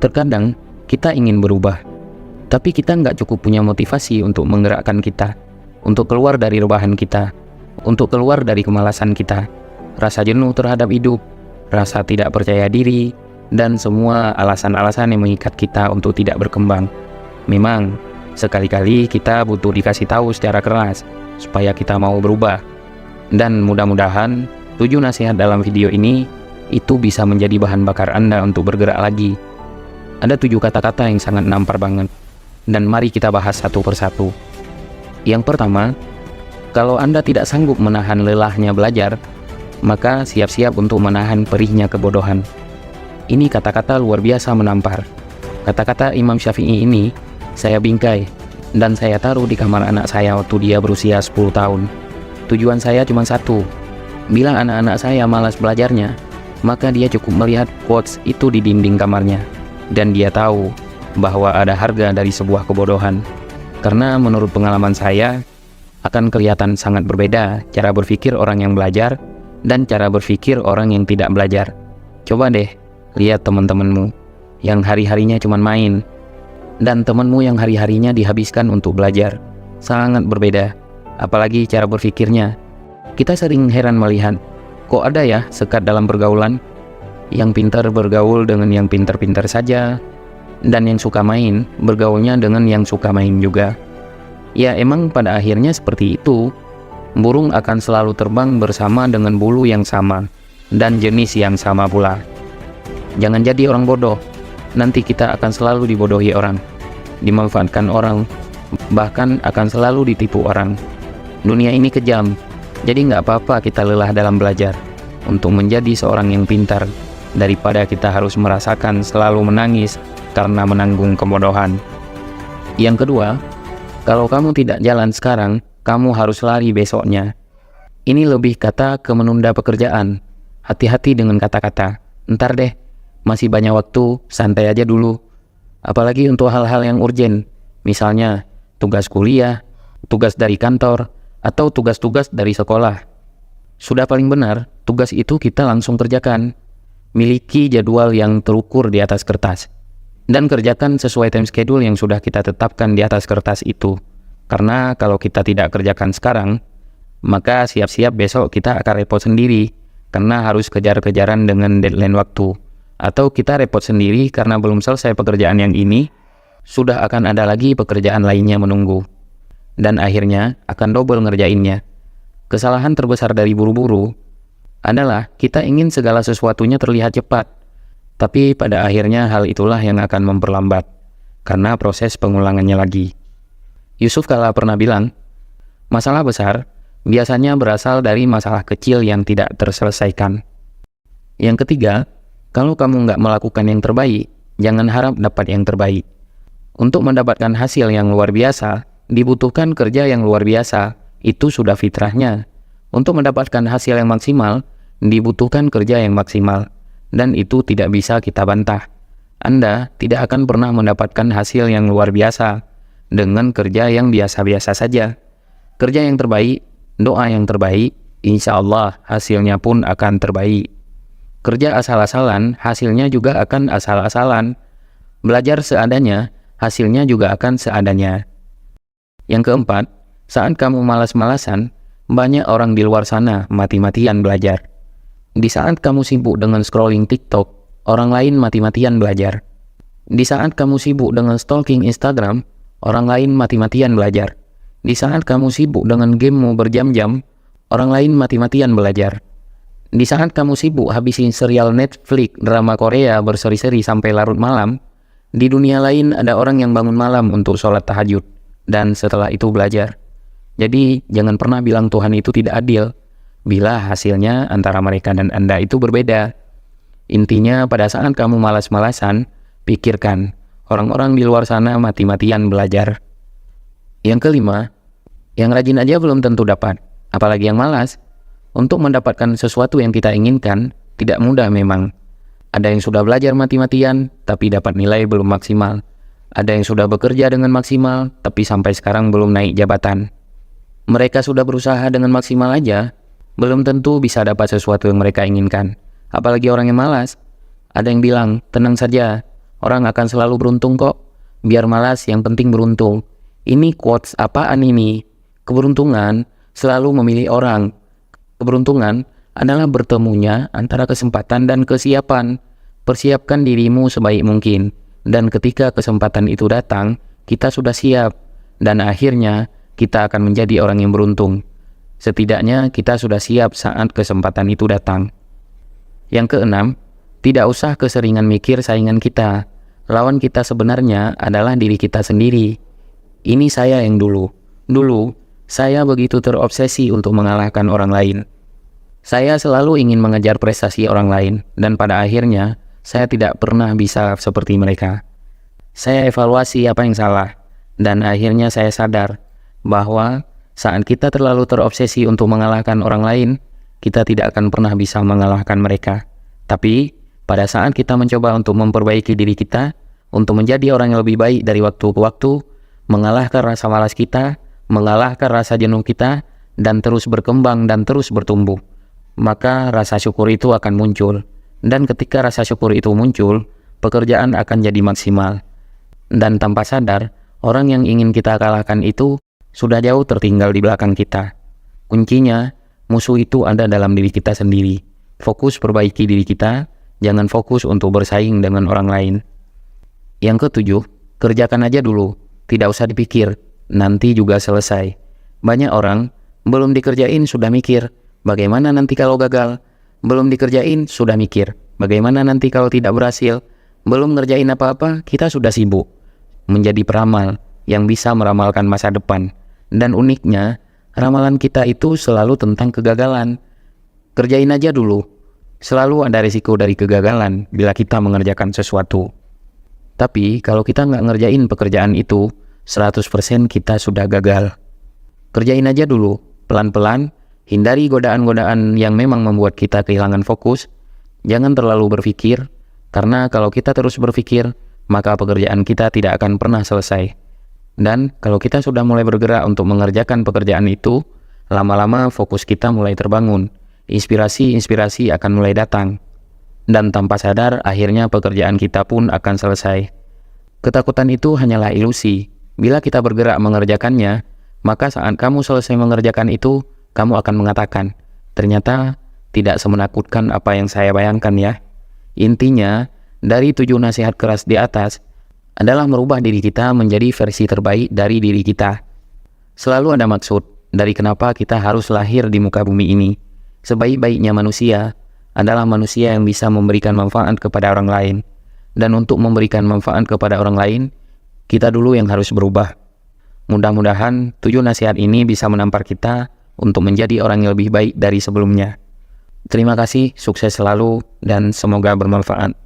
Terkadang kita ingin berubah, tapi kita nggak cukup punya motivasi untuk menggerakkan kita, untuk keluar dari rebahan kita, untuk keluar dari kemalasan kita, rasa jenuh terhadap hidup, rasa tidak percaya diri, dan semua alasan-alasan yang mengikat kita untuk tidak berkembang. Memang, sekali-kali kita butuh dikasih tahu secara keras, supaya kita mau berubah. Dan mudah-mudahan, 7 nasihat dalam video ini, itu bisa menjadi bahan bakar Anda untuk bergerak lagi. Ada 7 kata-kata yang sangat nampar banget, dan mari kita bahas satu persatu. Yang pertama, kalau Anda tidak sanggup menahan lelahnya belajar, maka siap-siap untuk menahan perihnya kebodohan. Ini kata-kata luar biasa menampar. Kata-kata Imam Syafi'i ini, saya bingkai, dan saya taruh di kamar anak saya waktu dia berusia 10 tahun. Tujuan saya cuma satu, bila anak-anak saya malas belajarnya, maka dia cukup melihat quotes itu di dinding kamarnya. Dan dia tahu bahwa ada harga dari sebuah kebodohan. Karena menurut pengalaman saya, akan kelihatan sangat berbeda cara berpikir orang yang belajar dan cara berpikir orang yang tidak belajar. Coba deh, lihat teman-temanmu yang hari-harinya cuma main, dan temanmu yang hari-harinya dihabiskan untuk belajar. Sangat berbeda, apalagi cara berpikirnya. Kita sering heran melihat, kok ada ya sekat dalam pergaulan? Yang pintar bergaul dengan yang pintar-pintar saja, dan yang suka main bergaulnya dengan yang suka main juga. Ya emang pada akhirnya seperti itu. Burung akan selalu terbang bersama dengan bulu yang sama, dan jenis yang sama pula. Jangan jadi orang bodoh, nanti kita akan selalu dibodohi orang, dimanfaatkan orang, bahkan akan selalu ditipu orang. Dunia ini kejam, jadi nggak apa-apa kita lelah dalam belajar, untuk menjadi seorang yang pintar, daripada kita harus merasakan selalu menangis karena menanggung kebodohan. Yang kedua, kalau kamu tidak jalan sekarang, kamu harus lari besoknya. Ini lebih kata ke menunda pekerjaan. Hati-hati dengan kata-kata, ntar deh, masih banyak waktu, santai aja dulu. Apalagi untuk hal-hal yang urgen, misalnya tugas kuliah, tugas dari kantor, atau tugas-tugas dari sekolah. Sudah paling benar, tugas itu kita langsung kerjakan. Miliki jadwal yang terukur di atas kertas, dan kerjakan sesuai time schedule yang sudah kita tetapkan di atas kertas itu. Karena kalau kita tidak kerjakan sekarang, maka siap-siap besok kita akan repot sendiri, karena harus kejar-kejaran dengan deadline waktu. Atau kita repot sendiri karena belum selesai pekerjaan yang ini, sudah akan ada lagi pekerjaan lainnya menunggu. Dan akhirnya akan double ngerjainnya. Kesalahan terbesar dari buru-buru adalah kita ingin segala sesuatunya terlihat cepat, tapi pada akhirnya hal itulah yang akan memperlambat, karena proses pengulangannya lagi. Yusuf Kala pernah bilang, masalah besar biasanya berasal dari masalah kecil yang tidak terselesaikan. Yang ketiga, kalau kamu nggak melakukan yang terbaik, jangan harap dapat yang terbaik. Untuk mendapatkan hasil yang luar biasa, dibutuhkan kerja yang luar biasa, itu sudah fitrahnya. Untuk mendapatkan hasil yang maksimal, dibutuhkan kerja yang maksimal, dan itu tidak bisa kita bantah. Anda tidak akan pernah mendapatkan hasil yang luar biasa dengan kerja yang biasa-biasa saja. Kerja yang terbaik, doa yang terbaik, insya Allah hasilnya pun akan terbaik. Kerja asal-asalan, hasilnya juga akan asal-asalan. Belajar seadanya, hasilnya juga akan seadanya. Yang keempat, saat kamu malas-malasan, banyak orang di luar sana mati-matian belajar. Di saat kamu sibuk dengan scrolling TikTok, orang lain mati-matian belajar. Di saat kamu sibuk dengan stalking Instagram, orang lain mati-matian belajar. Di saat kamu sibuk dengan gamemu berjam-jam, orang lain mati-matian belajar. Di saat kamu sibuk habisin serial Netflix, drama Korea berseri-seri sampai larut malam, di dunia lain ada orang yang bangun malam untuk sholat tahajud, dan setelah itu belajar. Jadi, jangan pernah bilang Tuhan itu tidak adil, bila hasilnya antara mereka dan Anda itu berbeda. Intinya, pada saat kamu malas-malasan, pikirkan, orang-orang di luar sana mati-matian belajar. Yang kelima, yang rajin aja belum tentu dapat, apalagi yang malas. Untuk mendapatkan sesuatu yang kita inginkan, tidak mudah memang. Ada yang sudah belajar mati-matian, tapi dapat nilai belum maksimal. Ada yang sudah bekerja dengan maksimal, tapi sampai sekarang belum naik jabatan. Mereka sudah berusaha dengan maksimal aja, belum tentu bisa dapat sesuatu yang mereka inginkan. Apalagi orang yang malas. Ada yang bilang, tenang saja, Orang akan selalu beruntung kok. Biar malas, yang penting beruntung. Ini quotes apaan ini? Keberuntungan selalu memilih orang. Keberuntungan adalah bertemunya antara kesempatan dan kesiapan. Persiapkan dirimu sebaik mungkin. Dan ketika kesempatan itu datang, kita sudah siap. Dan akhirnya, kita akan menjadi orang yang beruntung. Setidaknya kita sudah siap saat kesempatan itu datang. Yang keenam, tidak usah keseringan mikir saingan kita. Lawan kita sebenarnya adalah diri kita sendiri. Ini saya yang dulu. Dulu, saya begitu terobsesi untuk mengalahkan orang lain. Saya selalu ingin mengejar prestasi orang lain, dan pada akhirnya, saya tidak pernah bisa seperti mereka. Saya evaluasi apa yang salah, dan akhirnya saya sadar bahwa saat kita terlalu terobsesi untuk mengalahkan orang lain, kita tidak akan pernah bisa mengalahkan mereka. Tapi, pada saat kita mencoba untuk memperbaiki diri kita, untuk menjadi orang yang lebih baik dari waktu ke waktu, mengalahkan rasa malas kita, mengalahkan rasa jenuh kita, dan terus berkembang dan terus bertumbuh, maka rasa syukur itu akan muncul. Dan ketika rasa syukur itu muncul, pekerjaan akan jadi maksimal. Dan tanpa sadar, orang yang ingin kita kalahkan itu sudah jauh tertinggal di belakang kita. Kuncinya, musuh itu ada dalam diri kita sendiri. Fokus perbaiki diri kita, jangan fokus untuk bersaing dengan orang lain. Yang ketujuh, kerjakan aja dulu. Tidak usah dipikir, nanti juga selesai. Banyak orang, belum dikerjain sudah mikir, bagaimana nanti kalau gagal? Belum dikerjain, sudah mikir. Bagaimana nanti kalau tidak berhasil? Belum ngerjain apa-apa, kita sudah sibuk. Menjadi peramal yang bisa meramalkan masa depan. Dan uniknya, ramalan kita itu selalu tentang kegagalan. Kerjain aja dulu. Selalu ada risiko dari kegagalan bila kita mengerjakan sesuatu. Tapi kalau kita nggak ngerjain pekerjaan itu, 100% kita sudah gagal. Kerjain aja dulu, pelan-pelan. Hindari godaan-godaan yang memang membuat kita kehilangan fokus. Jangan terlalu berpikir, karena kalau kita terus berpikir, maka pekerjaan kita tidak akan pernah selesai. Dan kalau kita sudah mulai bergerak untuk mengerjakan pekerjaan itu, lama-lama fokus kita mulai terbangun. Inspirasi-inspirasi akan mulai datang. Dan tanpa sadar, akhirnya pekerjaan kita pun akan selesai. Ketakutan itu hanyalah ilusi. Bila kita bergerak mengerjakannya, maka saat kamu selesai mengerjakan itu, kamu akan mengatakan, ternyata tidak semenakutkan apa yang saya bayangkan ya. Intinya, dari 7 nasihat keras di atas, adalah merubah diri kita menjadi versi terbaik dari diri kita. Selalu ada maksud dari kenapa kita harus lahir di muka bumi ini. Sebaik-baiknya manusia adalah manusia yang bisa memberikan manfaat kepada orang lain. Dan untuk memberikan manfaat kepada orang lain, kita dulu yang harus berubah. Mudah-mudahan 7 nasihat ini bisa menampar kita untuk menjadi orang yang lebih baik dari sebelumnya. Terima kasih, sukses selalu, dan semoga bermanfaat.